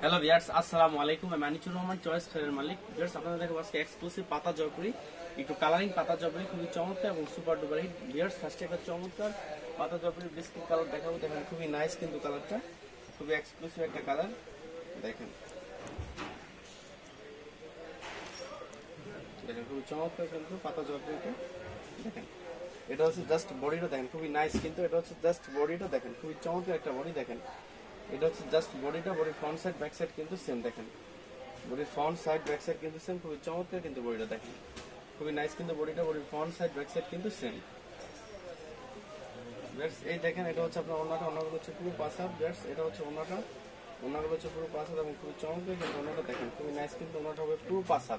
Hello viewers, আসসালামু আলাইকুম। আমি মানিকুর রহমান, চয়েস ফেয়ারের মালিক। ভিউয়ার্স, আপনাদের দেখো আজকে এক্সক্লুসিভ পাতা জয়পুরি, একটু কালারিং পাতা জয়পুরি, খুবই চমৎকার এবং সুপার ডুপার হিট। ভিউয়ার্স, ফার্স্টে একটা চমৎকার পাতা জয়পুরি বিস্কিট কালার দেখাবো। দেখেন খুবই নাইস, কিন্তু কালারটা খুবই এক্সক্লুসিভ একটা কালার। দেখেন দেখেন খুবই চমৎকার কিন্তু পাতা জয়পুরিটা। দেখেন এটা হচ্ছে জাস্ট বডিটা, দেখেন খুবই নাইস, কিন্তু এটা হচ্ছে জাস্ট বডিটা। দেখেন খুবই চমৎকার একটা বডি। দেখেন এটা হচ্ছে জাস্ট বডিটা, বডির ফ্রন্ট সাইড ব্যাক সাইড কিন্তু সেম। দেখেন বডির ফ্রন্ট সাইড ব্যাক সাইড কিন্তু সেম, খুবই চমৎকার কিন্তু বডিটা। দেখেন খুবই নাইস, কিন্তু বডিটা, বডির ফ্রন্ট সাইড ব্যাক সাইড কিন্তু সেম। এই দেখেন এটা হচ্ছে আপনার ওনাটা, ওনাগুলো হচ্ছে পুরো পাঁচা। এটা হচ্ছে ওনাটা, ওনাগুলো হচ্ছে পুরো পাঁচা এবং খুবই চমৎকার কিন্তু ওনাটা। দেখেন খুবই নাইস, কিন্তু ওনাটা হবে পুরো পাঁচা,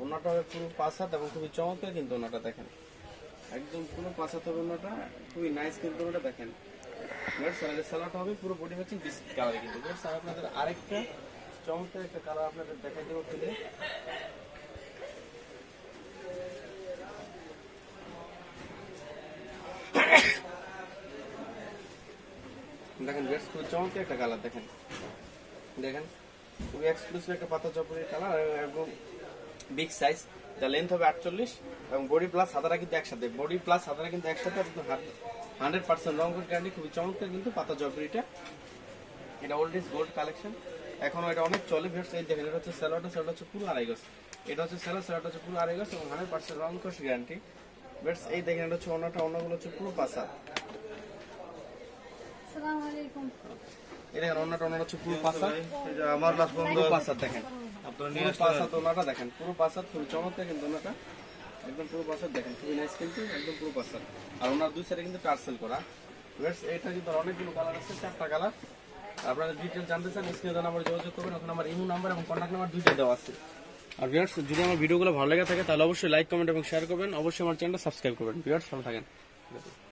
ওনাটা হবে পুরো পাঁচা এবং খুবই চমৎকার কিন্তু ওনাটা। দেখেন একদম পুরো পাঁচা হবে ওনাটা, খুবই নাইস কিন্তু ওনাটা। দেখেন সালাটা হবে পুরো বডি ম্যাচিং বিস্কিট কালারে কিন্তু। স্যার আপনাদের আরেকটা চমৎকার একটা কালার আপনাদের দেখাই দেবো খুলে। দেখেন বেশ খুবই চমৎকার একটা কালার। দেখেন দেখেন খুবই এক্সক্লুসিভ একটা পাতা চপড়ির কালার এবং বিগ সাইজ। যা লেন্থ হবে 48 এবং বডি প্লাস হাতারা কিন্তু একসাথে, বডি প্লাস হাতারা কিন্তু একসাথে। 100% রং কোট গ্যারান্টি, খুবই চমৎকার কিন্তু পাতা চপড়িটা। এটা ওল্ড ইজ গোল্ড কালেকশন, এখনো এটা অনেক চলে। ভিউয়ার্স এই দেখেন এটা হচ্ছে স্যালোটা, স্যালোটা হচ্ছে পুরো আড়াই গজ। এটা হচ্ছে স্যালো, স্যালোটা হচ্ছে পুরো আড়াই গজ এবং 100% রং কোট গ্যারান্টি। ভিউয়ার্স এই দেখেন এটা হচ্ছে ওনাটা, ওনাগুলো হচ্ছে পুরো পাঁচা। আসসালামু আলাইকুম। এই দেখেন ওনাটা, ওনাটা হচ্ছে পুরো পাঁচা। আমার লাস্ট পুরো পাঁচা দেখেন, আপনারা পুরো পাঁচা তো ওনাটা। দেখেন পুরো পাঁচা, খুবই চমৎকার কিন্তু ওনাটা, একদম পুরো পাঁচা। দেখেন খুবই নাইস কিন্তু একদম পুরো পাঁচা। আর ওনার দুই সাইডে কিন্তু টার্সেল করা। ভিউয়ার্স এটা কিন্তু অনেকগুলো কালার আছে, 4টা কালার। আপনারা ডিটেইলস জানতে চান স্ক্রিনে নাম্বার যোগাযোগ করবেন, ওখানে আমার ইমো নাম্বার এবং কন্ট্যাক্ট নাম্বার দুইটা দেওয়া আছে। আর ভিউয়ার্স যদি আমার ভিডিওগুলো ভালো লেগে থাকে তাহলে অবশ্যই লাইক, কমেন্ট এবং শেয়ার করবেন। অবশ্যই আমার চ্যানেলটা সাবস্ক্রাইব করবেন। ভিউয়ার্স ভালো থাকেন।